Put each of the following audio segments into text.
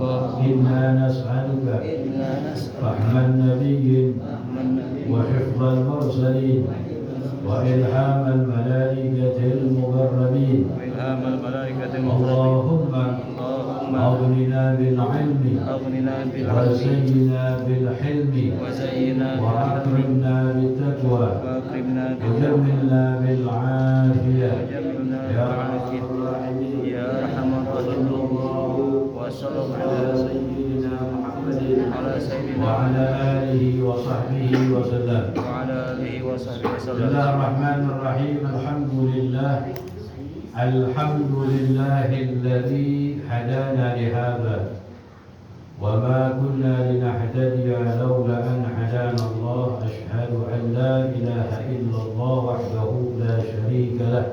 إنا نسألك فهم النبيين وحفظ المرسلين وإلهام الملائكة المقربين. اللهم أغننا بالعلم وزينا بالحلم وأكرمنا بالتقوى وجملنا بالعافية يا أرحم الراحمين. وصلى الله على سيدنا محمد وعلى آله وصحبه وسلم. بسم الله الرحمن الرحيم. الحمد لله الذي هدانا لهذا وما كنا لنهتدي لولا أن هدانا الله. أشهد أن لا إله إلا الله وحده لا شريك له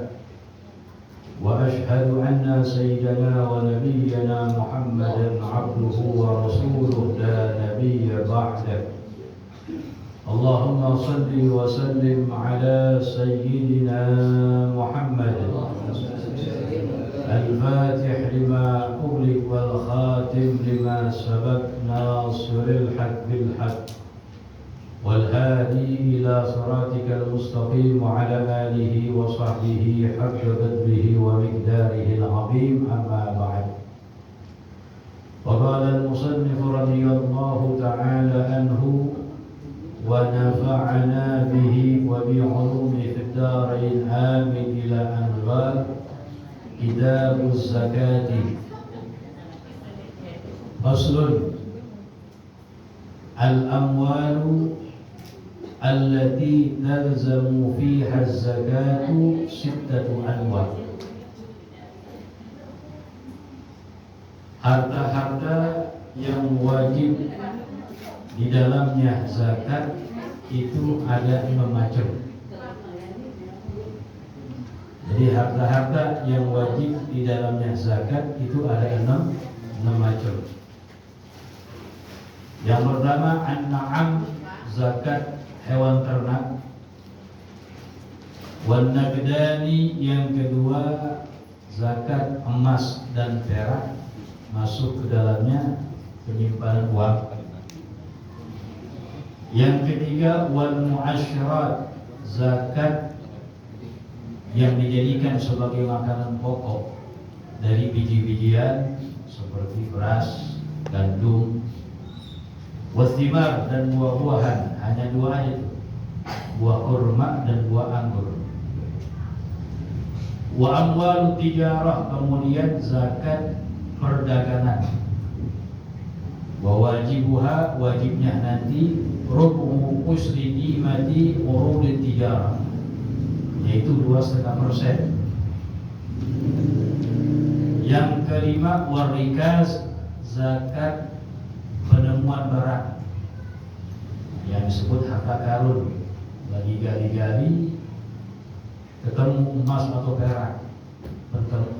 وأشهد أن سيدنا ونبينا محمدا عبده ورسوله لا نبي بعده. اللهم صل وسلم على سيدنا محمد الفاتح لما أغلق والخاتم لما سبق ناصر الحق بالحق والهادي إلى صراطك المستقيم وعلى آله وصحبه حق قدره ومقداره العظيم. أما بعد، وقال المصنف رضي الله تعالى عنه ونفعنا به وبعلومه في الدارين آمين إلى أن قال كتاب الزكاة. فصل: الأموال التي تلزم فيها الزكاة 6 أنواع. Harta-harta yang wajib di dalamnya zakat itu ada 6 macam. Jadi harta-harta yang wajib di dalamnya zakat itu ada 6 macam. Yang pertama an-na'am, zakat hewan ternak. Wan naqdani, yang kedua zakat emas dan perak, masuk ke dalamnya penyimpanan uang. Yang ketiga wal mu'asyirat, zakat yang dijadikan sebagai makanan pokok dari biji-bijian seperti beras, gandum, wathimar, dan buah-buahan. Hanya 2 aja itu, buah kurma dan buah anggur. Wa amwalut tijarah, kemudian zakat perdagangan. Wa wajibuha, wajibnya nanti rubu usri qimati urudit tijarah, yaitu 2,5%. Yang kelima warikaz, zakat penemuan barang yang disebut harta karun. Lagi gali-gali ketemu emas atau perak,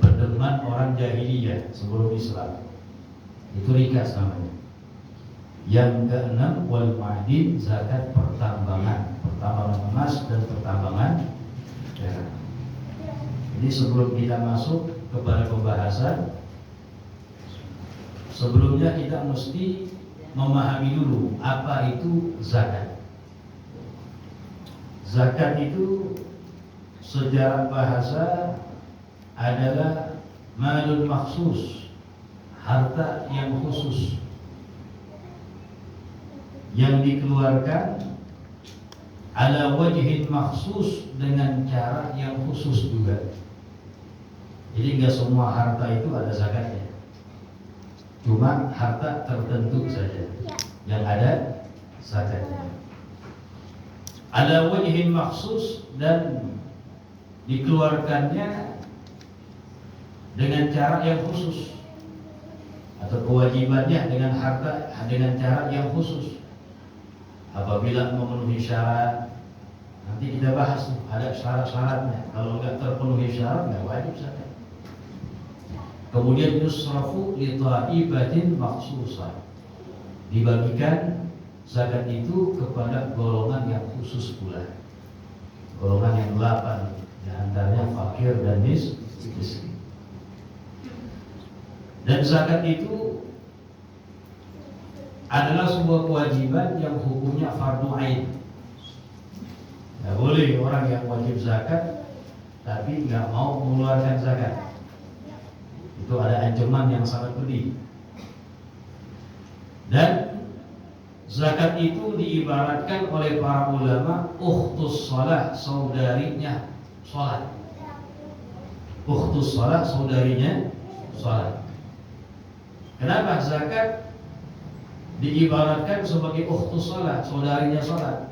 pedeman orang jahiliyah sebelum Islam, itu rikaz namanya. Yang keenam wal ma'din, zakat pertambangan emas dan pertambangan perak. Jadi sebelum kita masuk kepada pembahasan, sebelumnya kita mesti memahami dulu apa itu zakat. Zakat itu secara bahasa adalah malun maksus, harta yang khusus yang dikeluarkan ala wajhin maksus, dengan cara yang khusus juga. Jadi enggak semua harta itu ada zakatnya, cuma harta tertentu saja yang ada zakatnya. Ala wajhin maksus, dan dikeluarkannya dengan cara yang khusus, atau kewajibannya dengan harta dengan cara yang khusus. Apabila memenuhi syarat, nanti kita bahas ada syarat-syaratnya. Kalau enggak terpenuhi syarat, enggak wajib zakat. Kemudian yusrafu li ta'ibatin maksusah, dibagikan zakat itu kepada golongan yang khusus pula, golongan yang 8, di antaranya fakir dan miskin. Dan zakat itu adalah sebuah kewajiban yang hukumnya fardu ain. Nggak boleh orang yang wajib zakat tapi nggak mau mengeluarkan zakat. Itu ada ancaman yang sangat pedih. Dan zakat itu diibaratkan oleh para ulama ukhtus shalah, saudarinya sholat. Ukhtus shalah, saudarinya sholat. Kenapa zakat diibaratkan sebagai ukhtus shalah, saudarinya sholat?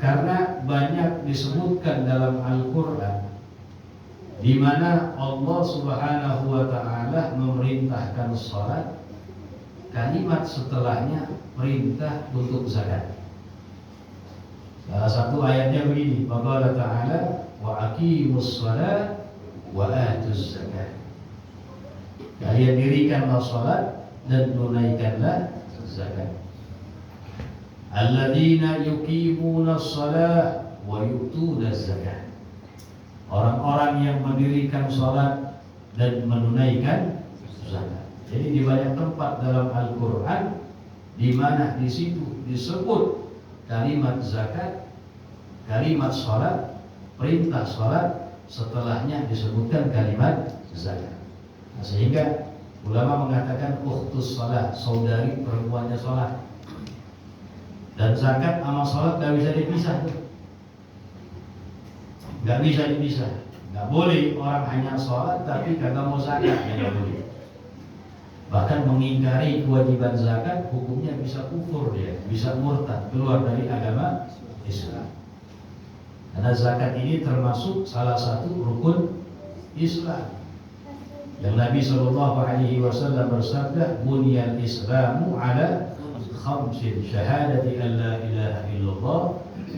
Karena banyak disebutkan dalam Al-Quran di mana Allah Subhanahu wa Ta'ala memerintahkan sholat, kalimat setelahnya perintah untuk zakat. Salah satu ayatnya begini, Qala ta'ala wa aqimus shalah wa atuz zakat. Kalian dirikanlah sholat dan tunaikanlah zakat. Alladzina yuqimuna shalah wa yu'tuna zakat. Orang-orang yang mendirikan sholat dan menunaikan zakat. Jadi di banyak tempat dalam Al-Quran di mana di situ disebut kalimat zakat, kalimat sholat, perintah sholat, setelahnya disebutkan kalimat zakat. Nah, sehingga ulama mengatakan ukhtus sholat, saudari perempuannya sholat. Dan zakat sama sholat gak bisa dipisah tuh. Gak bisa dipisah. Gak boleh orang hanya sholat tapi kagak mau zakat, ya gak boleh. Bahkan mengingkari kewajiban zakat hukumnya bisa kufur dia, bisa murtad, keluar dari agama Islam. Karena zakat ini termasuk salah satu rukun Islam. Yang Nabi SAW bersabda, "Bunyal Islamu ala khamsin, syahadati an la ilaha illallah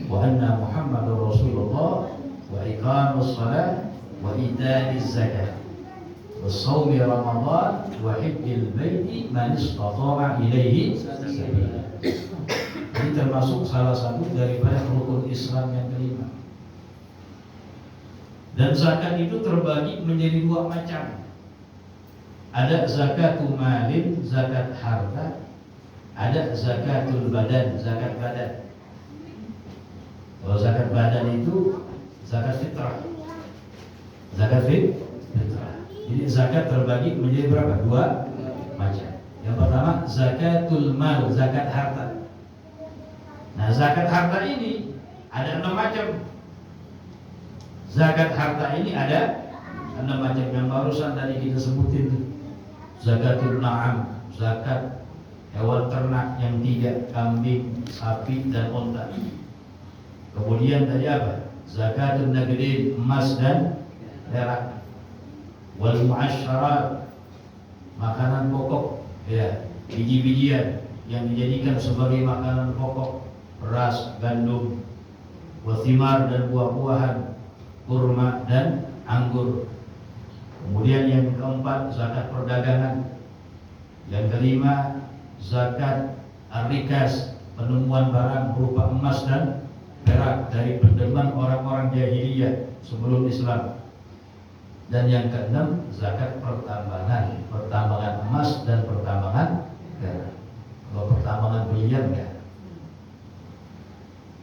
wa anna Muhammadur Rasulullah wa iqamus shalah wa ita'iz zakat wa shaumi Ramadan wa hajjil baiti man istata'a ilaihi sabila." Ini termasuk salah satu daripada rukun Islam yang kelima. Dan zakat itu terbagi menjadi dua macam. Ada zakatul malin, zakat harta. Ada zakatul badan, zakat badan. Kalau zakat badan itu zakat fitrah. Zakat fitrah. Jadi zakat terbagi menjadi berapa? Dua macam. Yang pertama zakatul mal, zakat harta. Nah, zakat harta ini ada 6 macam. Zakat harta ini ada 6 macam. Yang barusan tadi kita sebutin tuh. Zakatul na'am, zakat hewan ternak yang 3, kambing, sapi, dan unta. Kemudian tadi apa? Zakatul nagdin, emas dan perak. Wal mu'asyarat, makanan pokok, ya, biji-bijian yang dijadikan sebagai makanan pokok, beras, gandum, wathimar dan buah-buahan, kurma dan anggur. Kemudian yang keempat zakat perdagangan. Yang kelima zakat ar-rikas, penemuan barang berupa emas dan perak dari pendeman orang-orang jahiliyah sebelum Islam. Dan yang keenam zakat pertambangan, pertambangan emas dan pertambangan perak. Kalau pertambangan berlian enggak.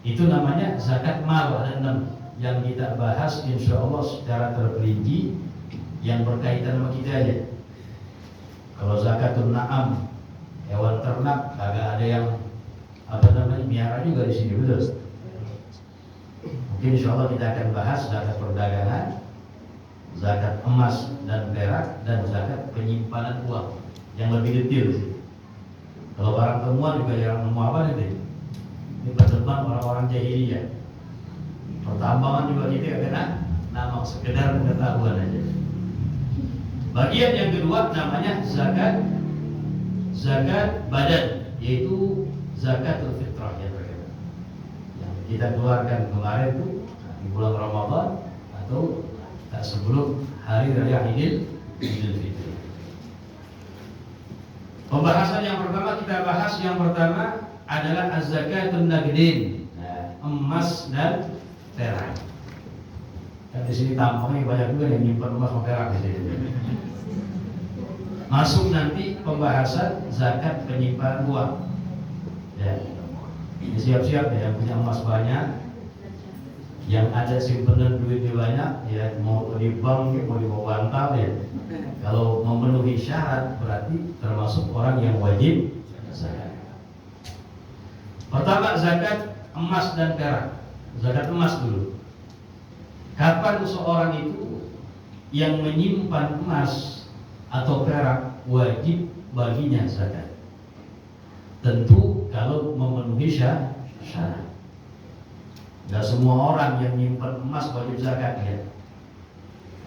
Itu namanya zakat mal, ada 6 yang kita bahas insya Allah secara terperinci yang berkaitan sama kita aja. Kalau zakatul na'am, hewan ternak, kagak ada yang miara juga di sini, betul? Mungkin insya Allah kita akan bahas zakat perdagangan, zakat emas dan perak, dan zakat penyimpanan uang yang lebih detail sih. Kalau barang temuan juga yang nemu apa nih? Ini pendepan orang-orang jahiliyah. Pertambangan juga kita kena nama sekedar pengetahuan aja. Bagian yang kedua namanya zakat badan, yaitu zakatul fitrah yang kita keluarkan kemarin itu di bulan Ramadan atau sebelum hari raya Idul Fitri. Pembahasan yang pertama kita bahas yang pertama adalah az-zakatun nagdin, emas dan perak. Dan di sini tampaknya banyak juga yang nyimpan emas dan perak di sini. Masuk nanti pembahasan zakat penyimpanan uang. Ya, ini siap-siap ya, yang punya emas banyak, yang ada simpanan duitnya banyak, ya mau di bank, mau di bantal ya. Kalau memenuhi syarat berarti termasuk orang yang wajib zakat. Pertama zakat emas dan perak. Zakat emas dulu. Kapan seorang itu yang menyimpan emas atau perak wajib baginya zakat? Tentu kalau memenuhi syarat. Tidak semua orang yang menyimpan emas wajib zakat ya.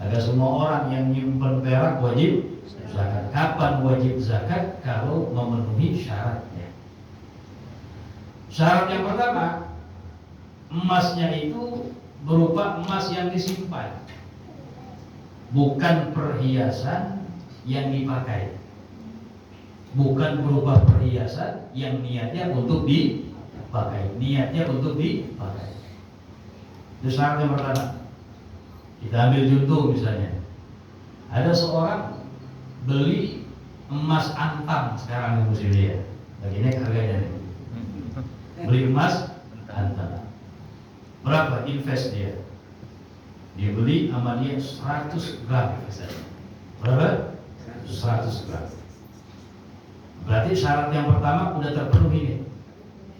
Ada semua orang yang menyimpan perak wajib zakat. Kapan wajib zakat? Kalau memenuhi syaratnya. Syarat yang pertama, emasnya itu berupa emas yang disimpan, bukan perhiasan yang dipakai. Bukan berupa perhiasan yang niatnya untuk dipakai. Niatnya untuk dipakai. Itu syarat yang pertama. Kita ambil contoh misalnya, ada seorang beli emas antam sekarang di musim dia. Begini harganya nih. Beli emas antam. Berapa invest dia? Dia beli sama dia 100 gram misalnya. Berapa? 100 gram. Berarti syarat yang pertama udah terpenuhi nih.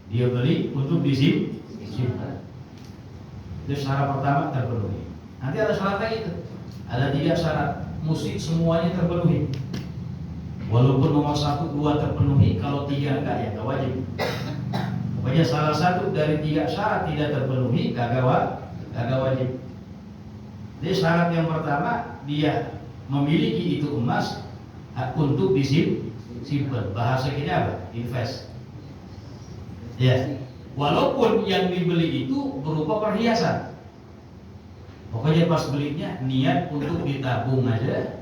Dia beli untuk disimpan. Itu syarat pertama terpenuhi. Nanti ada syarat lagi itu. Ada 3 syarat. Musik semuanya terpenuhi. Walaupun nomor 1, 2 terpenuhi, kalau 3 enggak ya enggak wajib. Pokoknya salah satu dari 3 syarat tidak terpenuhi, kagak wajib. Jadi syarat yang pertama, dia memiliki itu emas untuk disimpan. Bahasa kita apa? Invest. Ya. Walaupun yang dibeli itu berupa perhiasan. Pokoknya pas belinya niat untuk ditabung aja,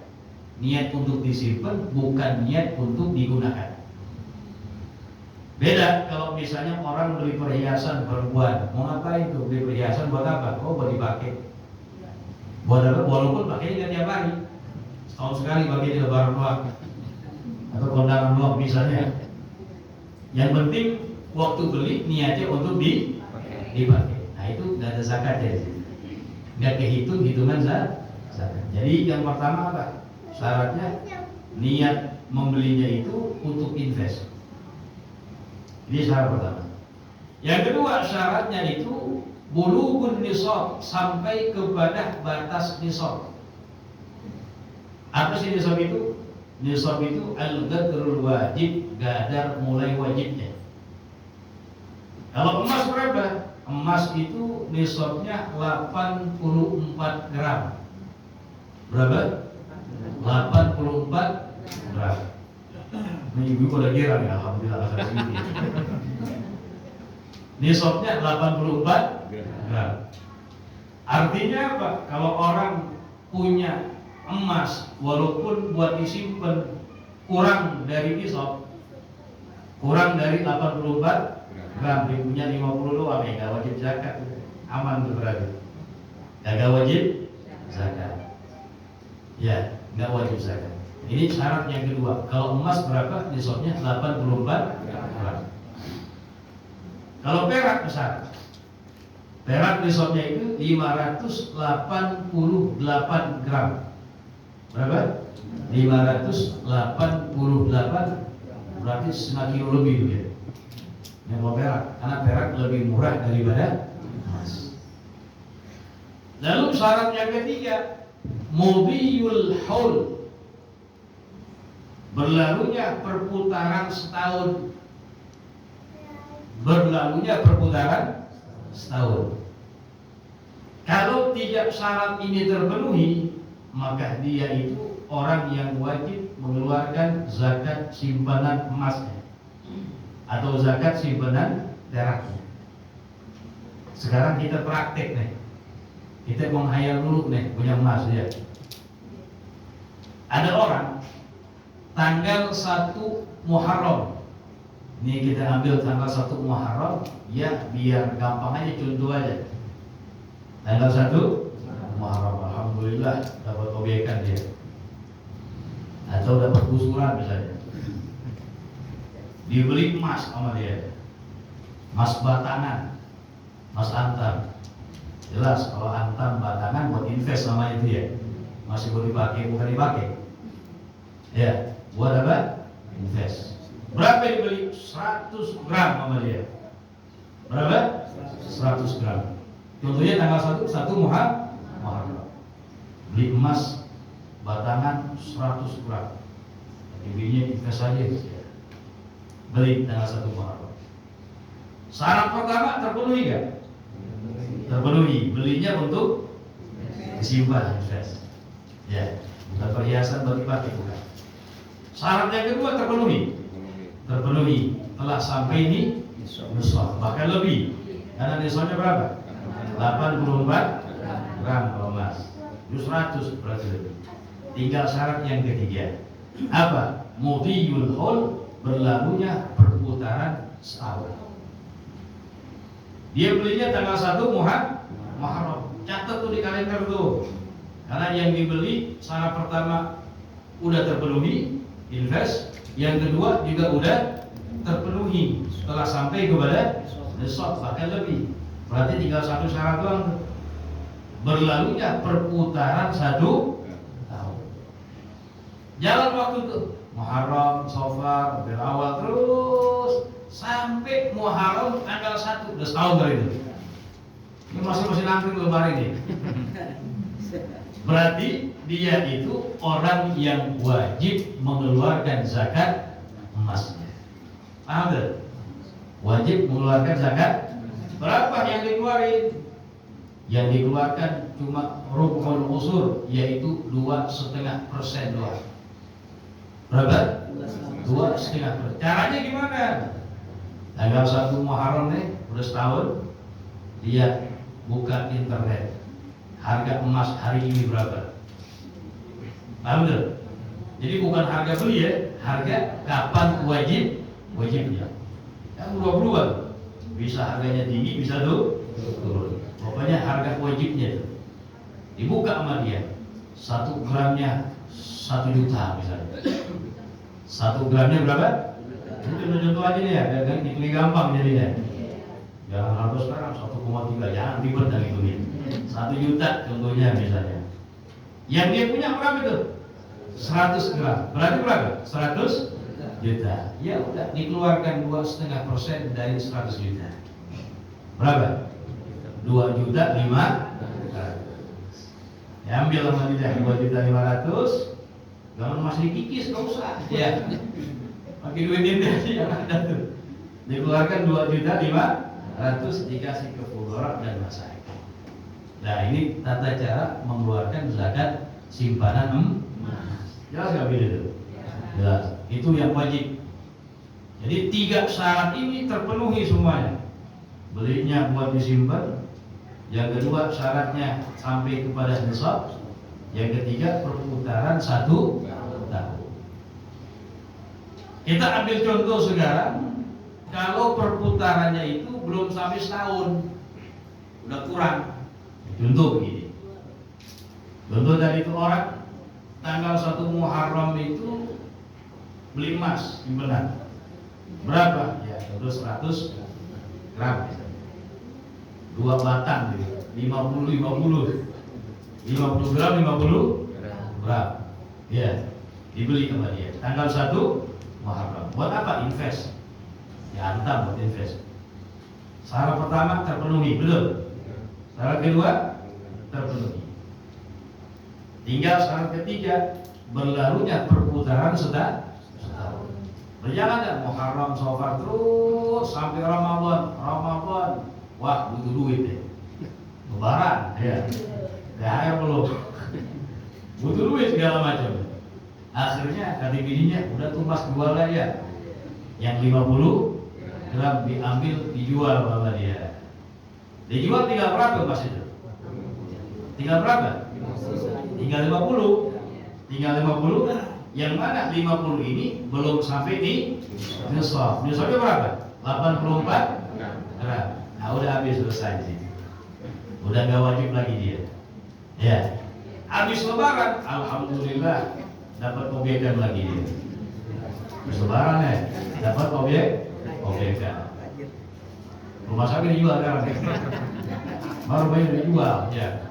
niat untuk disimpan, bukan niat untuk digunakan. Beda kalau misalnya orang beli perhiasan perempuan, mau ngapain tuh beli perhiasan buat apa? Oh buat dipakai. Buat apa? Walaupun pakainya tiap hari, setahun sekali pakai di lebaran doang, atau kondangan doang misalnya. Yang penting waktu beli niatnya untuk dipakai. Nah itu nggak ada zakatnya, nggak kehitung hitungan zakat. Jadi yang pertama apa? Syaratnya niat membelinya itu untuk invest. Ini syarat pertama. Yang kedua syaratnya itu bulughun nisab, sampai kepada batas nisab. Apa sih nisab itu? Nisab itu al-ghadrul wajib, gadar mulai wajibnya. Kalau emas berapa? Emas itu nisabnya 84 gram. Berapa? 84 gram. Ini ibu udah girang ya, alhamdulillah akan sedikit. Nisabnya 84 gram. Artinya apa? Kalau orang punya emas walaupun buat disimpan kurang dari nisab, kurang dari 84 gram, dia punya 50 doang ya, gak wajib zakat. Aman tuh berarti. Gak wajib zakat. Ya, gak wajib zakat. Ini syarat yang kedua. Kalau emas berapa? Nisabnya 84 gram. Kalau perak besar, perak nisabnya itu 588 gram. Berapa? 588, berarti setengah kilo lebih ya. Yang mau perak, karena perak lebih murah daripada emas. Lalu syarat yang ketiga, mudhiyul haul, berlalunya perputaran setahun. Berlalunya perputaran setahun. Kalau tidak syarat ini terpenuhi, maka dia itu orang yang wajib mengeluarkan zakat simpanan emasnya atau zakat simpanan peraknya. Sekarang kita praktek nih. Kita menghayal dulu nih punya emas ya. Ada orang tanggal 1 Muharram. Ini kita ambil tanggal 1 Muharram ya, biar gampang aja, contoh aja. Tanggal 1 Muharram, alhamdulillah dapat obyekan dia. atau dapat gusuran misalnya, dibeli emas sama dia, emas batangan, emas antam. Jelas kalau antam batangan buat invest sama itu ya, masih boleh dipakai bukan dipakai. Ya, buat apa? Invest. Berapa dibeli? 100 gram sama dia. Berapa? 100 gram. Contohnya tanggal 1 Muharram. Beli emas batangan 100 gram. Dibelinya invest saja. Beli tanggal 1 Muharram. Syarat pertama terpenuhi kan? Terpenuhi. Belinya untuk disimpan invest. Ya, bukan perhiasan bagi pakai bukan. Syarat yang kedua terpenuhi. Terpenuhi telah sampai ini nisab, bahkan lebih. Karena nisabnya berapa? 84 gram kalau emas. 100 berarti lebih. Tinggal syarat yang ketiga. Apa? Mudhiyul haul, berlalunya perputaran setahun. Dia belinya tanggal 1 Muharram. Catat tuh di kalender tuh. Karena yang dibeli syarat pertama udah terpenuhi, invest. Yang kedua juga udah terpenuhi setelah sampai kepada nisab, bahkan lebih. Berarti tinggal satu syarat doang, berlalunya perputaran 1 tahun. Jalan waktu itu Muharram, Safar, Rabiul Awal terus sampai Muharram tanggal 1, udah setahun dari itu. Ini masih nangkring lebaran ini. Berarti dia itu orang yang wajib mengeluarkan zakat emasnya. Paham tak? Wajib mengeluarkan zakat. Berapa yang dikeluarin? Yang dikeluarkan cuma rubul usur, yaitu 2,5% doang. Berapa? 2,5%. Caranya gimana? Tanggal 1 Muharram nih, udah setahun, dia buka internet. Harga emas hari ini berapa? Paham tak? Jadi bukan harga beli ya, harga kapan wajibnya. Yang berubah-berubah. Bisa harganya tinggi, bisa turun. Pokoknya harga wajibnya itu dibuka sama dia. 1 gramnya 1 juta misalnya. 1 gramnya berapa? Itu contoh aja nih ya, hitung gampang jadinya. Jangan harus sekarang 1,3, jangan ribet dan hitungin. 1 juta contohnya misalnya. Yang dia punya berapa itu? 100 gram. Berarti berapa? 100 juta. Ya udah dikeluarkan 2,5% dari 100 juta. Berapa? 2,5 juta. Ya ambil sama dia 2,500. Jangan masih dikikis, gak usah. Ya. Pakai duit dia yang ada tuh. Dikeluarkan 2,500 dikasih ke fuqara dan masakin. Nah ini tata cara mengeluarkan zakat simpanan emas. Jelas gak beda itu? Jelas. Itu yang wajib. Jadi 3 syarat ini terpenuhi semuanya. Belinya buat disimpan. Yang kedua syaratnya sampai kepada nisab. Yang ketiga perputaran 1 tahun. Kita ambil contoh sekarang. Kalau perputarannya itu belum sampai setahun, udah kurang. Contoh begini. Contoh dari itu orang tanggal 1 Muharram itu beli emas simpenan. Berapa? Ya, contoh 100 gram. 2 batang gitu. 50 gram 50 gram. Ya, dibeli sama dia. Tanggal 1 Muharram. Buat apa? Invest. Ya, antam buat invest. Syarat pertama terpenuhi, betul. Syarat kedua terpenuhi. Tinggal syarat ketiga, berlalunya perputaran setahun. Berjalan dan Muharram, Safar terus sampai Ramadan. Wah, butuh duit deh. Lebaran, ya. THR belum. Butuh duit segala macam. Akhirnya kata bininya, udah tuh mas jual aja. Yang 50 gram diambil, dijual sama dia. Dijual tinggal berapa mas itu? Tinggal berapa? Tinggal 50. Tinggal 50. Yang mana 50 ini belum sampai di nisab. Nisabnya berapa? 84 gram. Nah udah habis, selesai sih. Udah gak wajib lagi dia. Ya. Habis lebaran, alhamdulillah dapat objekan lagi dia. Bersebaran ya, dapat objekan. Rumah sakit dijual sekarang. Baru banyak dijual, ya.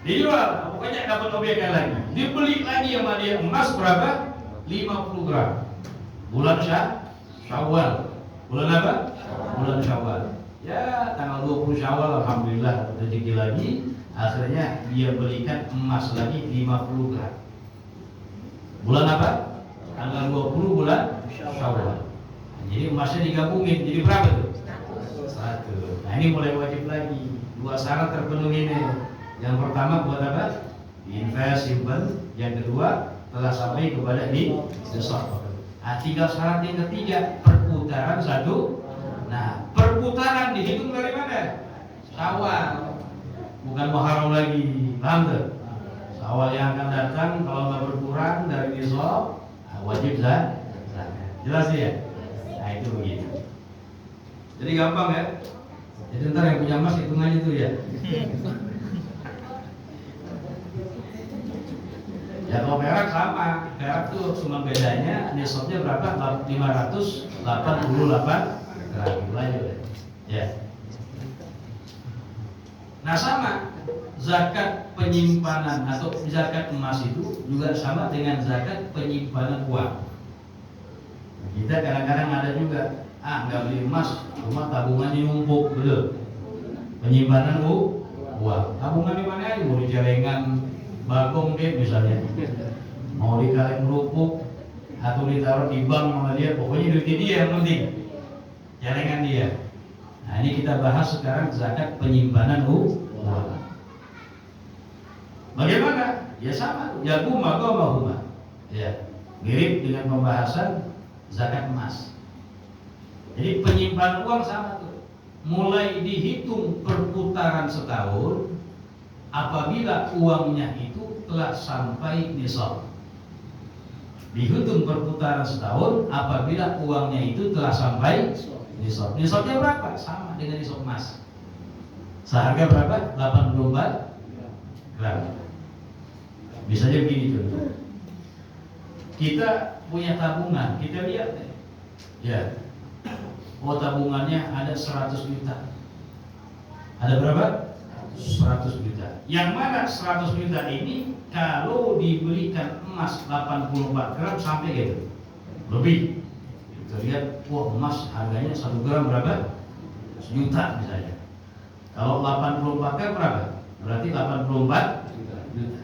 Dijual, pokoknya dapat objekan lagi. Dibeli lagi sama dia emas berapa? 50 gram. Bulan Syawal. Bulan apa? Bulan Syawal. Ya, tanggal 20 Syawal alhamdulillah rezeki lagi. Akhirnya dia belikan emas lagi 50 gram. Bulan apa? Tanggal 20 bulan Syawal. Jadi emasnya digabungin jadi berapa tuh? 100. Nah, ini mulai wajib lagi. 2 syarat terpenuhi ini. Yang pertama buat apa? Invest, simpan. Yang kedua telah sampai kepada nisab. Nah, tinggal syarat yang ketiga, perputaran satu. Nah, perputaran dihitung dari mana? Syawal, bukan Muharram lagi. Paham tuh? Syawal yang akan datang kalau nggak berkurang dari nisab, wajib zakat. Jelas ya? Nah, itu begitu. Jadi gampang ya. Jadi ntar yang punya emas hitung aja tuh ya. Ya kalau perak sama, perak tuh cuma bedanya nisabnya berapa? 588 gram aja ya. Nah sama, zakat penyimpanan atau zakat emas itu juga sama dengan zakat penyimpanan uang. Kita kadang-kadang ada juga, nggak beli emas, cuma tabungannya numpuk, betul. Penyimpanan uang, tabungan di mana aja, mau di celengan bagong deh misalnya, mau di kaleng kerupuk atau ditaruh di bank sama dia, pokoknya duitnya dia yang penting, celengan dia. Nah ini kita bahas sekarang zakat penyimpanan uang. Bagaimana? Ya sama, ya huma. Ya, mirip dengan pembahasan zakat emas. Jadi penyimpanan uang sama tuh, mulai dihitung perputaran setahun apabila uangnya itu telah sampai nisab. Dihitung perputaran setahun apabila uangnya itu telah sampai nisab. Nisabnya berapa? Sama dengan nisab emas. Seharga berapa? 84 gram. Bisa aja begini contoh. Kita punya tabungan, kita lihat deh. Ya. Oh tabungannya ada 100 juta. Ada berapa? 100 juta. Yang mana 100 juta ini kalau dibelikan emas 84 gram sampai gitu lebih. Kita lihat, wah emas harganya 1 gram berapa? 1 juta misalnya. Kalau 84 gram berapa? Berarti 84 juta.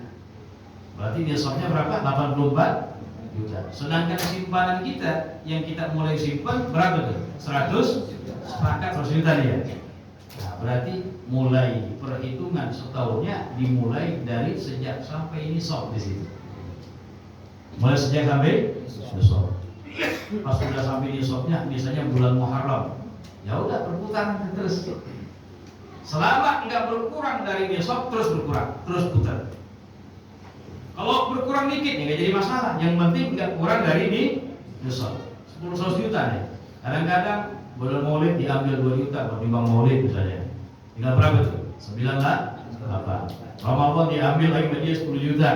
Berarti nisabnya berapa? 84 juta. Sedangkan simpanan kita yang kita mulai simpan berapa tuh? 100 sepakat 100 juta dia. Nah, berarti mulai perhitungan setahunnya dimulai dari sejak sampai nisab di situ. Mulai sejak sampai nisab. Pas sudah sampai nisabnya, misalnya bulan Muharram, ya udah perputaran terus. Selama enggak berkurang dari nisab terus berkurang, terus putar. Kalau berkurang dikit ya nggak jadi masalah. Yang penting enggak kurang dari nisab. 10 juta nih. Kadang-kadang bulan Maulid diambil 2 juta buat timbang Maulid misalnya. Tinggal berapa tuh? 98. Ramadan diambil lagi dia 10 juta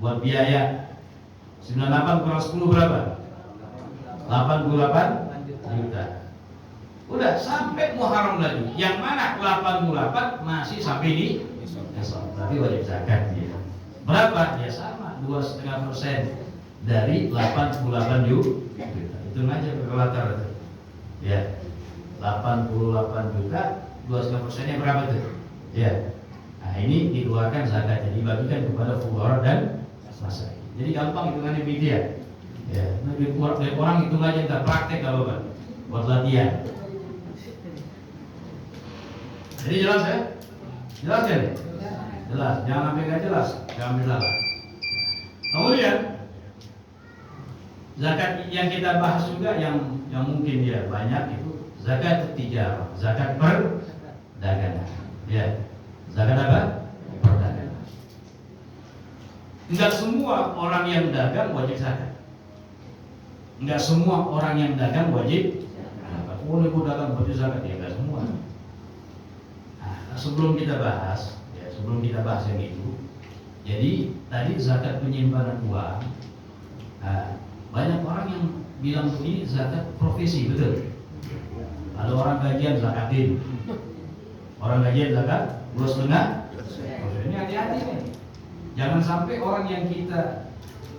buat biaya. 98 kurang 10 berapa? 88 juta. Udah sampai Muharram lagi. Yang mana 88 masih sampai di nisab. Tapi wajib zakat dia. Berapa? Ya sama 2,5% dari 88 juta. Itu aja kalkulator itu. Ya. 88 juta 2,5%-nya berapa tuh? Ya. Nah, ini dikeluarkan zakatnya, dibagikan kepada fuqara dan masakin. Jadi gampang hitungannya begitu ya. Ya, orang hitung aja enggak praktek kalau Pak. Buat latihan. Jadi jelas ya? Jelas ya? Jelas, jangan sampai nggak jelas, jangan ambil salah. Kemudian zakat yang kita bahas juga yang mungkin ya banyak itu zakat tijarah, zakat perdagangan. Ya, zakat apa? Perdagangan. Enggak semua orang yang dagang wajib zakat. Enggak semua orang yang dagang wajib zakat. Oh, ini dagang wajib zakat ya, enggak semua. Nah, sebelum kita bahas yang itu, Jadi tadi zakat penyimpanan uang, nah, banyak orang yang bilang ini zakat profesi, betul. Ada orang gajian zakatin, orang gajian zakat 2,5. Ini hati-hati nih. Jangan sampai orang yang kita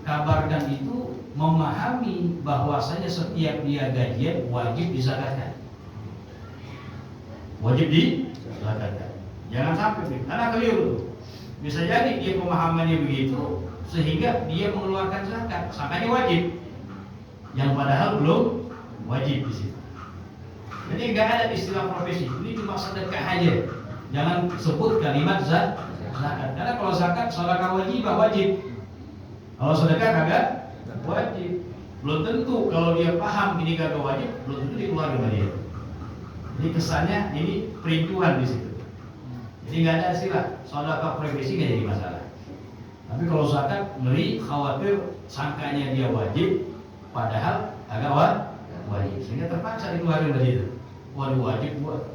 kabarkan itu memahami bahwasanya setiap dia gajian wajib dizakatkan. Wajib dizakatkan. Jangan sampai, karena keliru. Bisa jadi dia pemahamannya begitu sehingga dia mengeluarkan zakat, sangkanya wajib, yang padahal belum wajib di situ. Jadi nggak ada istilah profesi, ini cuma sedekah aja. Jangan sebut kalimat zakat, karena kalau zakat sedekah wajib. Kalau sedekah kagak wajib. Belum tentu kalau dia paham ini kagak wajib, belum tentu dikeluarkan sama dia. Jadi kesannya ini perintuhan di situ. Jadi nggak ada istilah sedekah profesi, nggak jadi masalah. Tapi kalau zakat ngeri, khawatir sangkanya dia wajib, padahal agak wajib, sehingga terpaksa dikeluarkan dari itu. Waduh, wajib buat.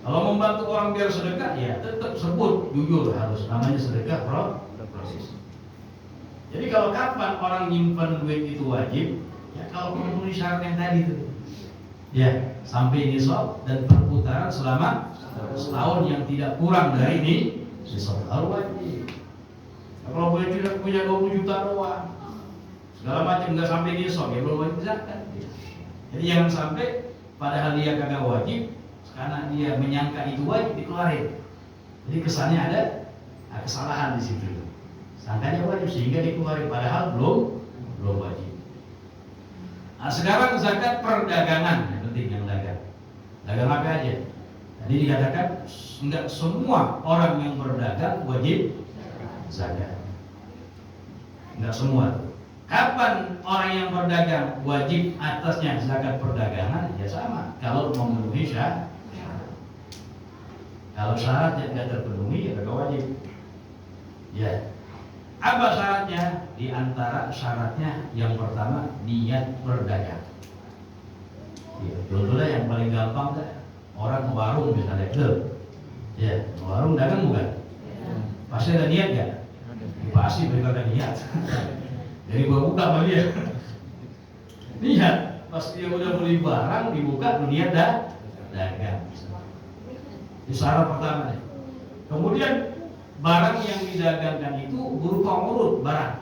Kalau membantu orang biar sedekah, ya tetap sebut jujur harus namanya sedekah proses. Jadi kalau kapan orang nyimpan duit itu wajib, ya kalau memenuhi syarat yang tadi itu, ya sampai nisab dan perputaran selama setahun yang tidak kurang dari ini nisab, harus wajib. Nah, kalau boleh tidak punya 20 juta doang, segala macam nggak sampai nisab, ya belum wajib zakat. Jadi jangan sampai padahal dia kagak wajib, karena dia menyangka itu wajib dikeluarin. Jadi kesannya ada kesalahan di situ. Sangkanya wajib sehingga dikeluarin padahal belum wajib. Nah, sekarang zakat perdagangan yang penting, yang dagang. Dagang apa aja? Tadi dikatakan enggak semua orang yang berdagang wajib zakat. Enggak semua. Kapan orang yang berdagang wajib atasnya zakat perdagangan? Ya sama, kalau memenuhi syarat. Kalau syaratnya tidak terpenuhi, ya tidak wajib. Ya, apa syaratnya? Di antara syaratnya yang pertama niat berdagang. Ya, contohnya yang paling gampang dah, orang ke warung misalnya, betul? Ya, warung dagang bukan? Pasti ada niat nggak? Pasti mereka ada niat. Jadi buka sama dia. Niat, pas dia udah beli barang dibuka, niat dah dagang. Itu syarat pertama nih. Kemudian barang yang didagangkan itu berupa urut barang,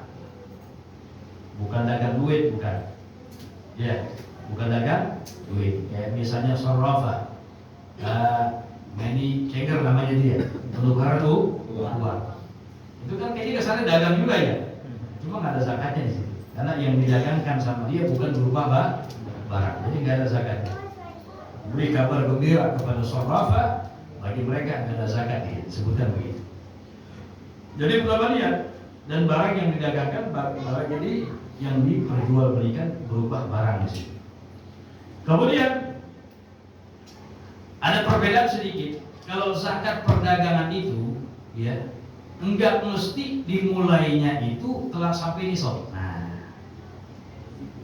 bukan dagang duit, bukan. Ya, bukan dagang duit. Kayak misalnya sarafa, money changer namanya dia, penukar tuh uang. Itu kan kayaknya kesannya dagang juga ya. Cuma nggak ada zakatnya di situ, karena yang didagangkan sama dia bukan berupa barang, jadi nggak ada zakatnya. Beri kabar gembira kepada sarafa, bagi mereka nggak ada zakat, disebutkan begitu. Jadi pertama niat, dan barang yang didagangkan barang jadi yang diperjualbelikan berupa barang di situ. Kemudian ada perbedaan sedikit. Kalau zakat perdagangan itu, ya, enggak mesti dimulainya itu telah sampai nisab. Nah,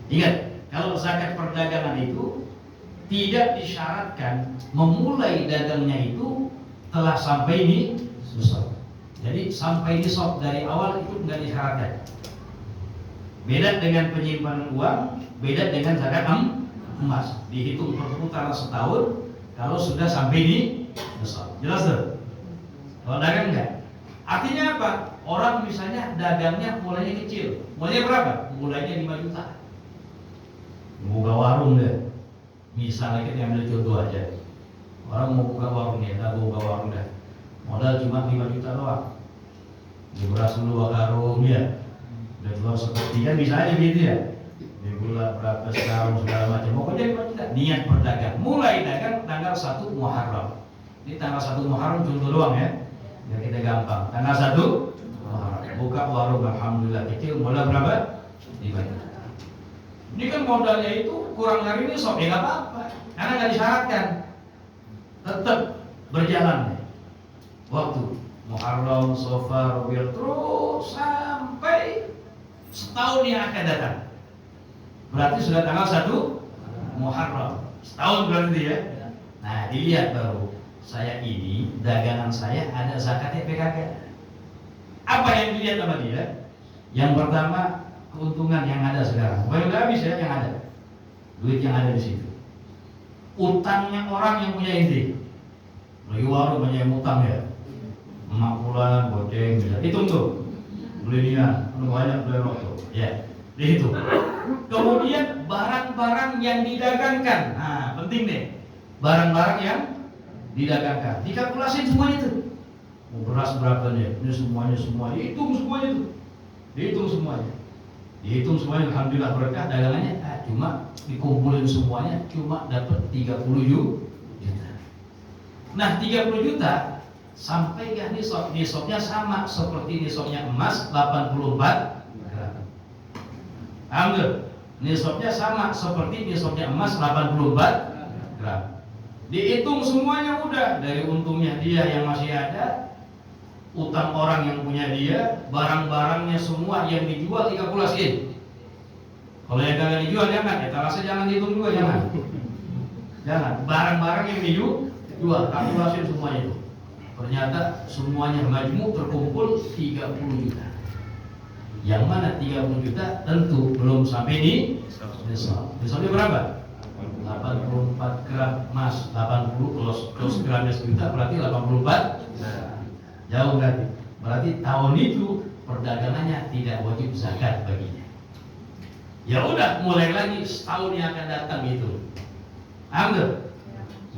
ingat, kalau zakat perdagangan itu tidak disyaratkan memulai dagangnya itu telah sampai nisab. Jadi sampai nisab dari awal itu enggak disyaratkan. Beda dengan penyimpanan uang, beda dengan zakat emas. Dihitung perputaran setahun kalau sudah sampai nisab. Jelas tuh? Kalau dagang enggak? Artinya apa? Orang misalnya dagangnya mulainya kecil. Mulainya berapa? Mulainya 5 juta. Buka warung deh. Misalnya kita ambil contoh aja. Orang mau buka warung nih, buka warung dah. Modal cuma 5 juta doang. Di beras dulu karung ya. Dan telur seperti kan bisa aja gitu ya. Di gula berapa setahun segala macam. Pokoknya 5 juta. Niat berdagang. Mulai dagang tanggal 1 Muharram. Ini tanggal 1 Muharram contoh doang ya. Biar kita gampang. Tanggal 1 buka warung, alhamdulillah kecil, modal berapa? 5 juta. Ini kan modalnya itu kurang dari ini sok, ya nggak apa-apa, karena nggak disyaratkan, tetap berjalan waktu Muharram, Safar, Rabiul, terus sampai setahun yang akan datang. Berarti sudah tanggal 1 Muharram, setahun berarti ya. Nah, dilihat baru. Saya ini dagangan saya ada zakatnya PKK. Apa yang dilihat sama dia? Yang pertama, keuntungan yang ada sekarang. Bukan udah habis ya, yang ada. Duit yang ada di situ. Utangnya orang yang punya inti. Lagi warung banyak yang utang ya. Emak pulang, goceng, bisa. Hitung tuh. Beli dia, banyak beli rokok. Ya, dihitung. Kemudian barang-barang yang didagangkan. Nah, penting deh. Barang-barang yang didagangkan. Dikalkulasi semuanya itu. Beras berapa nih? Ini semuanya dihitung semuanya itu. Dihitung semuanya. Alhamdulillah berkah dagangannya. Cuma dikumpulin semuanya cuma dapat 30 juta. Nah, 30 juta sampai gak nisab? Nisabnya sama seperti nisabnya emas 84 gram. Alhamdulillah. Nisabnya sama seperti nisabnya emas 84 gram. Dihitung semuanya udah, dari untungnya dia yang masih ada, utang orang yang punya dia, barang-barangnya semua yang dijual dikalkulasiin. Kalau yang kagak dijual jangan, etalase jangan dihitung juga, jangan. Barang-barang yang dijual kalkulasiin semuanya itu. Ternyata semuanya majmuk terkumpul 30 juta. Yang mana 30 juta tentu belum sampai di nisab. Nisabnya berapa? 84 gram emas. 80 kalau gramnya sejuta berarti 84. Jauh berarti tahun itu perdagangannya tidak wajib zakat baginya. Ya udah, mulai lagi setahun yang akan datang itu. Ambil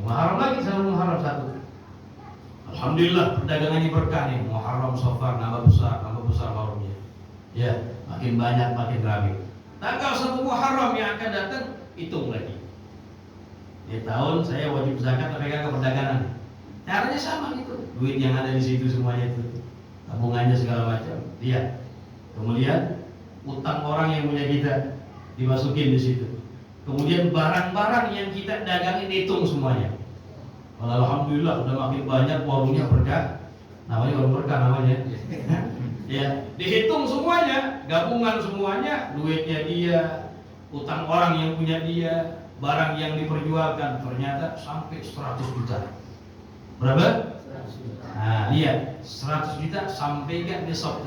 Muharram lagi, sama Muharram 1. Alhamdulillah perdagangannya berkah nih. Muharram Safar nambah besar warungnya. Ya, makin banyak makin ramai. Tanggal 1 Muharram yang akan datang, hitung lagi. Di tahun saya wajib zakat tapi kagak perdagangan. Caranya sama gitu. Duit yang ada di situ semuanya itu, tabungannya segala macam. Lihat. Kemudian utang orang yang punya kita dimasukin di situ. Kemudian barang-barang yang kita dagangin dihitung semuanya. Alhamdulillah udah makin banyak warungnya berkah. Namanya warung berkah namanya. Ya, dihitung semuanya, gabungan semuanya, duitnya dia, utang orang yang punya dia, barang yang diperjualkan ternyata sampai 100 juta. Berapa? Nah, lihat 100 juta sampai kan nisab.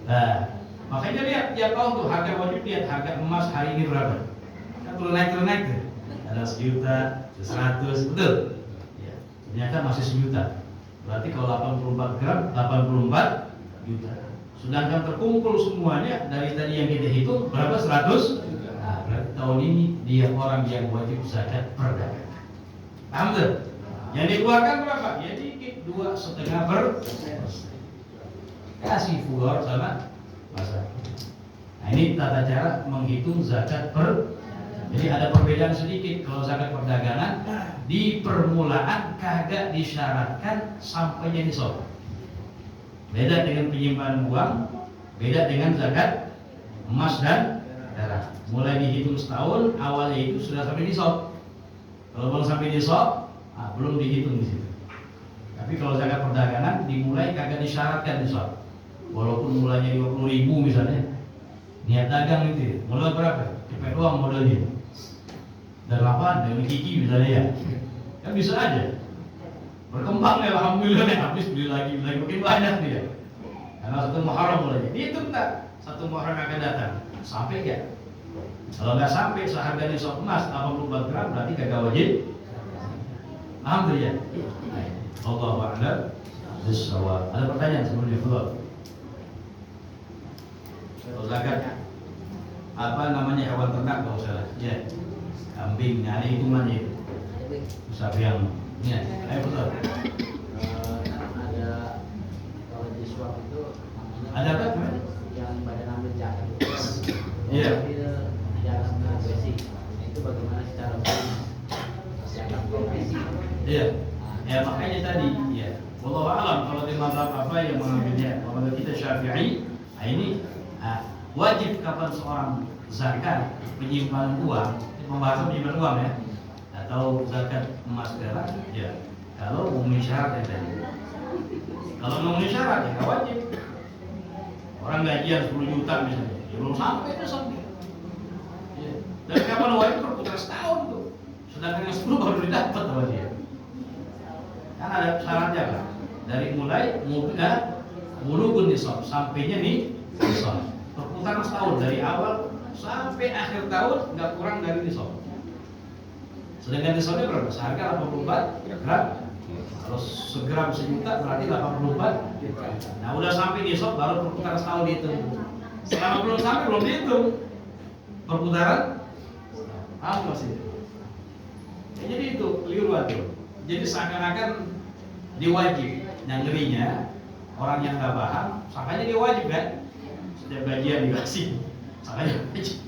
Nah, makanya lihat tiap tahun tuh harga wajib, lihat harga emas hari ini berapa. Kan turun naik tuh. Ada 1 juta, 100, betul? Ya, ternyata masih 1 juta. Berarti kalau 84 gram, 84 juta. Sedangkan terkumpul semuanya dari tadi yang kita hitung berapa? 100. Nah, berarti tahun ini dia orang yang wajib zakat perdagangan. Paham tuh? Yang dikeluarkan berapa? Ya dikit, 2,5%. Kasih fugar sama masa. Nah, ini tata cara menghitung zakat Jadi ada perbedaan sedikit. Kalau zakat perdagangan di permulaan kagak disyaratkan sampainya nisab. Beda dengan penyimpanan uang, beda dengan zakat emas dan perak. Mulai dihitung setahun, awalnya itu sudah sampai nisab. Kalau belum sampai nisab, belum dihitung di situ. Tapi kalau zakat perdagangan dimulai kagak disyaratkan nisab. Walaupun mulanya 50.000 misalnya, niat dagang itu, modal berapa? Cepet doang modalnya. Dan 8, dari gigi misalnya ya, kan bisa aja. Berkembang ya, alhamdulillah nih, habis beli lagi makin banyak dia. Karena 1 Muharram mulai. Dihitung tak? 1 Muharram akan datang. Sampai ya? Kalau nggak sampai seharga nisab emas 84 gram berarti kagak wajib. Alhamdulillah. Allahu a'lam bishawab. Ada pertanyaan sebelumnya belum? Zakat apa namanya hewan ternak kalau salah? Ya. Kambing, ada hitungannya itu. Sapi yang ini, ayo betul. Ada kalau di swab itu Ada apa? Yang badan ambil zakat. Iya. Jangan profesi. Itu bagaimana secara zakat profesi? Iya. Ya makanya tadi, ya. Wallahu a'lam kalau di mazhab apa yang mengambilnya. Kalau kita Syafi'i, ini wajib kapan seorang zakat penyimpanan uang, membahas penyimpanan uang ya, atau zakat emas perak, ya. Kalau memenuhi syarat yang tadi. Kalau memenuhi syarat ya nggak wajib. Orang gajian 10 juta misalnya, ya belum sampai itu sampai. Ya. Dan kapan wajib berputar setahun tuh. Sedangkan yang 10 baru didapat sama dia. Kan ada syaratnya kan. Dari mulai bulughun nisab sampainya nih nisab. Perputaran setahun dari awal sampai akhir tahun nggak kurang dari nisab. Sedangkan nisabnya berapa? Seharga 84 gram. Kalau segram sejuta berarti 84 juta. Nah udah sampai nisab baru perputaran setahun dihitung. Selama belum sampai belum dihitung perputaran masih. Ya, jadi itu keliruan tuh. Jadi seakan-akan diwajib. Yang ngerinya orang yang nggak paham, sangkanya dia wajib kan? Setiap gajian dikasih, sangkanya wajib.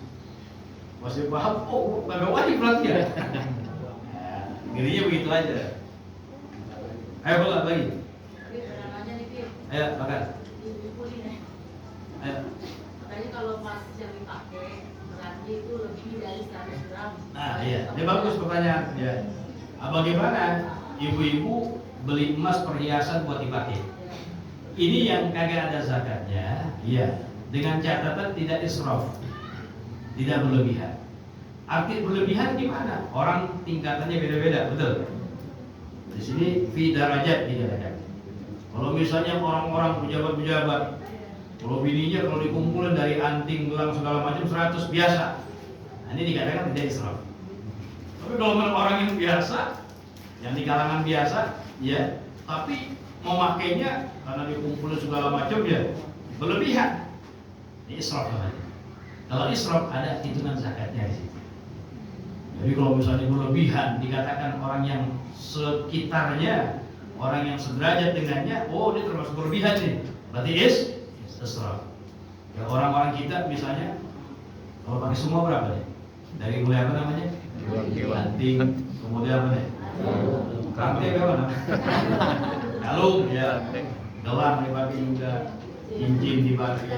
Masih paham? Oh, nggak wajib berarti ya? Nah, ngerinya begitu aja. Ayo bola lagi. Ayo makan. Ayo. Makanya kalau pas yang dipakai beratnya itu lebih dari 100 gram. Nah iya, ini bagus pertanyaan. Ya. Bagaimana ibu-ibu beli emas perhiasan buat dipakai? Ini yang kagak ada zakatnya. Iya. Dengan catatan tidak israf, tidak berlebihan. Arti berlebihan gimana? Orang tingkatannya beda-beda, betul? Di sini fi darajat dikatakan. Kalau misalnya orang-orang pejabat-pejabat, kalau bininya kalau dikumpulin dari anting, gelang segala macam 100 biasa. Nah, ini dikatakan tidak israf. Tapi kalau orang yang biasa, yang di kalangan biasa, ya, tapi memakainya karena dikumpulin segala macam ya berlebihan. Ini israf namanya. Kalau israf ada hitungan zakatnya di situ. Jadi kalau misalnya berlebihan dikatakan orang yang sekitarnya, orang yang sederajat dengannya, oh dia termasuk berlebihan nih. Berarti israf. Ya orang-orang kita misalnya kalau pakai semua berapa nih? Dari mulai apa namanya? Anting, kemudian apa nih? Rantai apa namanya? Kalung ya, gelang dipakai juga, cincin dipakai,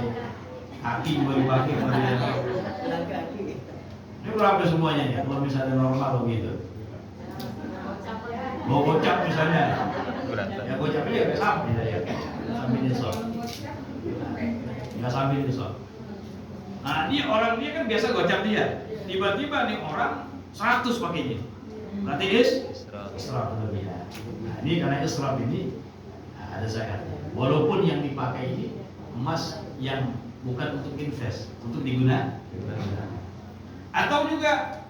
kaki juga dipakai, ini berapa semuanya ya? Kalau misalnya normal begitu, mau gocap misalnya, ya gocapnya ya sampai ya, sampai nisab, nggak sampai nisab. Nah ini orang dia kan biasa gocap dia, tiba-tiba nih orang 100 pakainya, berarti israf berlebihan. Nah ini karena israf ini ada zakatnya. Walaupun yang dipakai ini emas yang bukan untuk invest, untuk digunakan. Atau juga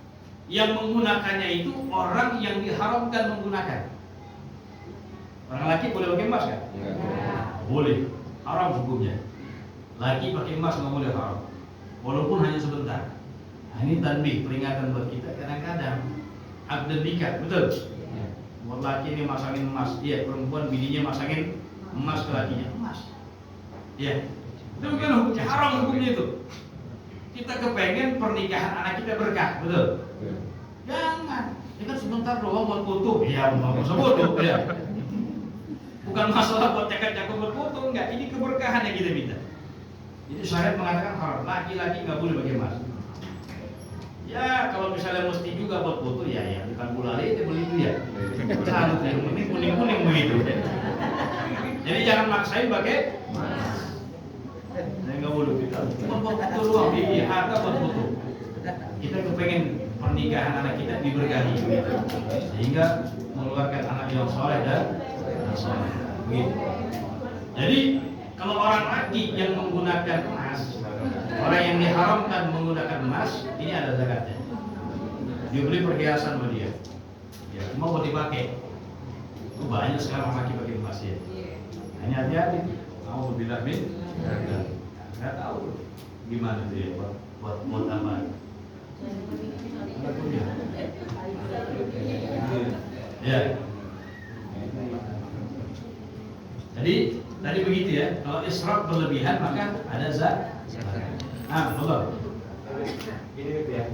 yang menggunakannya itu orang yang diharamkan menggunakan. Orang laki boleh pakai emas kan? Boleh, haram hukumnya. Laki pakai emas nggak boleh, haram. Walaupun hanya sebentar. Nah, ini tanbih, peringatan buat kita. Kadang-kadang akad nikah, betul? Buat laki ini masangin emas, iya. Perempuan bininya masangin emas ke lakinya, emas. Iya. Itu bukan hukumnya, haram hukumnya itu. Kita kepengen pernikahan anak kita berkah, betul? Jangan, ini kan sebentar doang buat foto. Iya, mau foto, ya. Bukan masalah buat cakap-cakap buat foto, enggak. Ini keberkahan yang kita minta. Jadi syariat mengatakan haram, laki-laki nggak boleh pakai emas. Ya, kalau misalnya mesti juga buat foto, ya bukan bulale itu beli itu ya. Salut ya, ini kuning-kuning begitu. Jadi jangan maksain pakai emas. Nggak boleh kita cuma buat foto doang, di harta buat foto. Kita kepengen pernikahan anak kita diberkahi begitu, sehingga mengeluarkan anak yang soleh dan soleh begitu. Jadi kalau orang laki yang menggunakan emas, orang yang diharamkan menggunakan emas, ini ada zakatnya. Dia beli perhiasan sama dia, ya cuma buat dipakai. Itu banyak sekarang laki pakai emas ya. Hanya hati-hati, mau bilang nih. Nggak tahu gimana tuh ya buat apa? Ya. Jadi tadi begitu ya. Kalau israf berlebihan maka ada zakat. Betul. Ini gitu ya.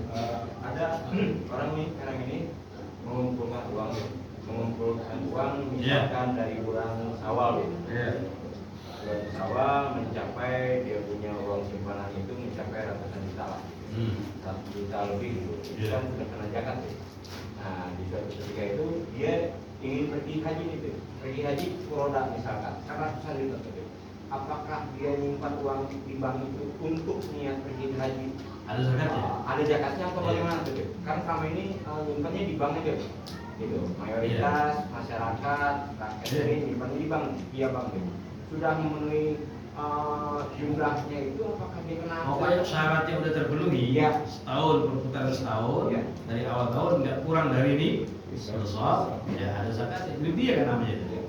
Ada orang nih sekarang ini mengumpulkan uang misalkan dari bulan Syawal gitu. Bulan Syawal mencapai dia punya uang simpanan itu mencapai ratusan juta lah, 1 juta lebih gitu. Itu kan sudah kena zakat ya. Nah di suatu ketika itu dia ingin pergi haji gitu, pergi haji roda misalkan, kan ratusan juta gitu. Apakah dia nyimpan uang di bank itu untuk niat pergi haji? Ada zakatnya? Ada zakatnya atau bagaimana tuh? Kan selama ini nyimpannya di bank aja. gitu. Mayoritas masyarakat rakyat ini di Bang, iya Bang, sudah memenuhi jumlahnya itu, apakah dikenakan? Pokoknya syaratnya udah terpenuhi, Iya. setahun berputar setahun, Iya. dari awal tahun nggak kurang dari ini, selesai, ya ada zakatnya. Itu dia kan namanya itu.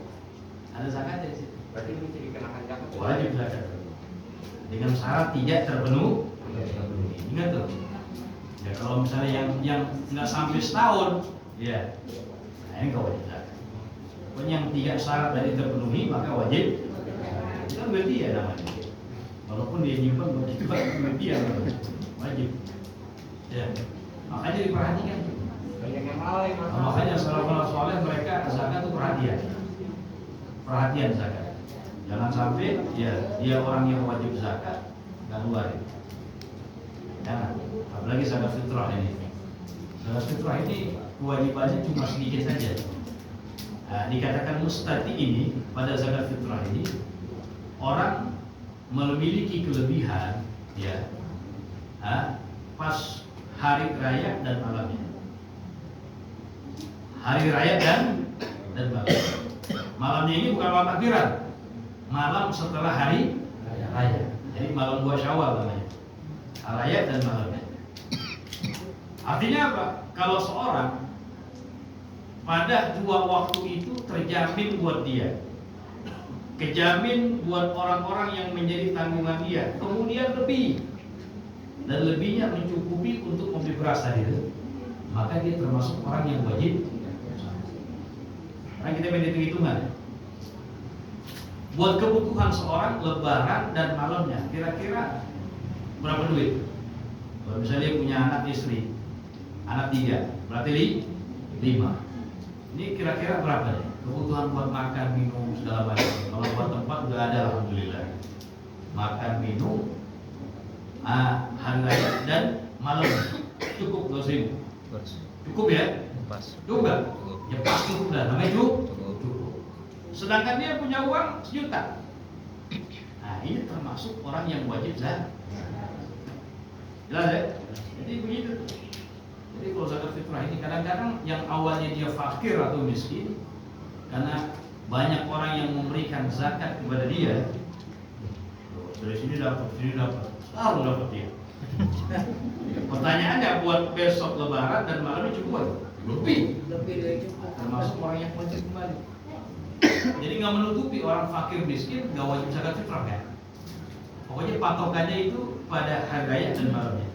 Ada zakatnya di situ. Berarti ini bisa dikenakan zakat. Wajib zakat. Dengan syarat tidak terpenuhi. Ingat tuh. Ya kalau misalnya yang nggak sampai setahun, ya, nah ini nggak wajib zakat. Pokoknya yang 3 syarat tadi terpenuhi maka wajib. Itu kan berarti ya namanya. Walaupun dia nyimpan wajib berarti ya wajib. Ya, makanya diperhatikan. Banyak yang lalai Mas. Nah, makanya salafus soleh mereka zakat itu perhatian zakat. Jangan sampai ya dia orang yang wajib zakat nggak ngeluarin. Jangan, apalagi zakat fitrah ini. Zakat fitrah ini kewajibannya cuma sedikit saja. Nah, dikatakan mustati ini pada zakat fitrah ini orang memiliki kelebihan ya pas hari raya dan malamnya. Hari raya dan malam. Malamnya ini bukan malam takbiran, malam setelah hari raya. Jadi malam 2 Syawal namanya. Raya dan malamnya. Artinya apa? Kalau seorang pada 2 waktu itu terjamin buat dia, kejamin buat orang-orang yang menjadi tanggungan dia, kemudian lebih dan lebihnya mencukupi untuk membeli beras tadi itu, maka dia termasuk orang yang wajib. Karena kita main hitung-hitungan buat kebutuhan seorang lebaran dan malamnya kira-kira berapa duit? Kalau misalnya punya anak istri, anak 3, berarti 5. Ini kira-kira berapa nih? Kebutuhan buat makan, minum, segala macam. Kalau buat tempat udah ada, alhamdulillah. Makan, minum, hari raya dan malam cukup 2.000. Cukup ya? Cukup nggak? Ya pas cukup dah, namanya cukup. Sedangkan dia punya uang 1 juta. Nah ini termasuk orang yang wajib zakat. Jelas ya? Jadi begitu. Jadi kalau zakat fitrah ini kadang-kadang yang awalnya dia fakir atau miskin, karena banyak orang yang memberikan zakat kepada dia, dari sini dapat, selalu dapat dia. Pertanyaannya buat besok lebaran dan malamnya cukup lebih dari cukup, termasuk orang yang wajib kembali. Jadi nggak menutupi orang fakir miskin nggak wajib zakat fitrah kan? Pokoknya patokannya itu pada hari raya dan malamnya.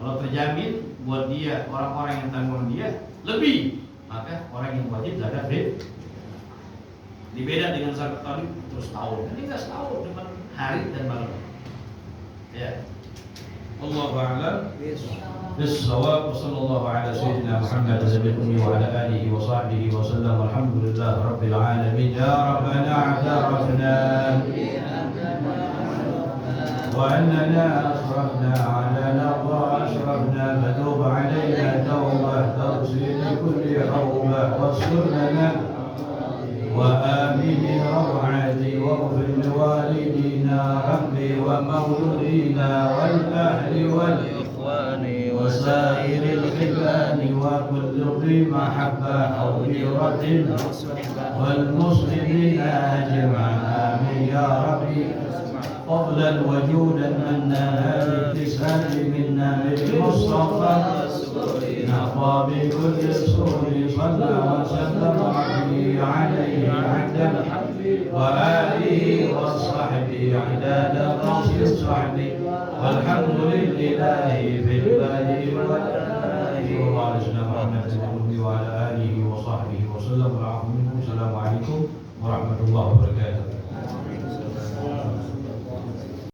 Kalau terjamin buat dia orang-orang yang tanggungan dia lebih, maka orang yang wajib zakat fitrah. Dibeda dengan zakat tadi terus tahun. Ini nggak setahun, cuma hari dan malam. Ya. Allahu a'lam bis-shawab. Wassallallahu ala sayyidina Muhammad wa ala alihi wa sahbihi wa sallam. Alhamdulillah rabbil alamin. Ya Rabbana a'tarafna wa annana asrafna ala nadha asrafna fatub alayna tawbah taghsil kulli hawbah wastur lana وآمن روعتي واغفر لوالدينا ربي ومولودينا والأهل والإخوان وسائر الخلان وكل ذي محبة أو هجرة والمسلمين أجمعين آمين يا ربي فضلا وجودا منا بالاتساب منا للمصطفى نقى بكل سور صلى وسلم ربي عليه عدد وآله وصحبه عداد قصر صحبه والحمد لله في البدء والآخر وعلى محمد وعلى آله وصحبه وسلم. السلام عليكم ورحمة الله وبركاته.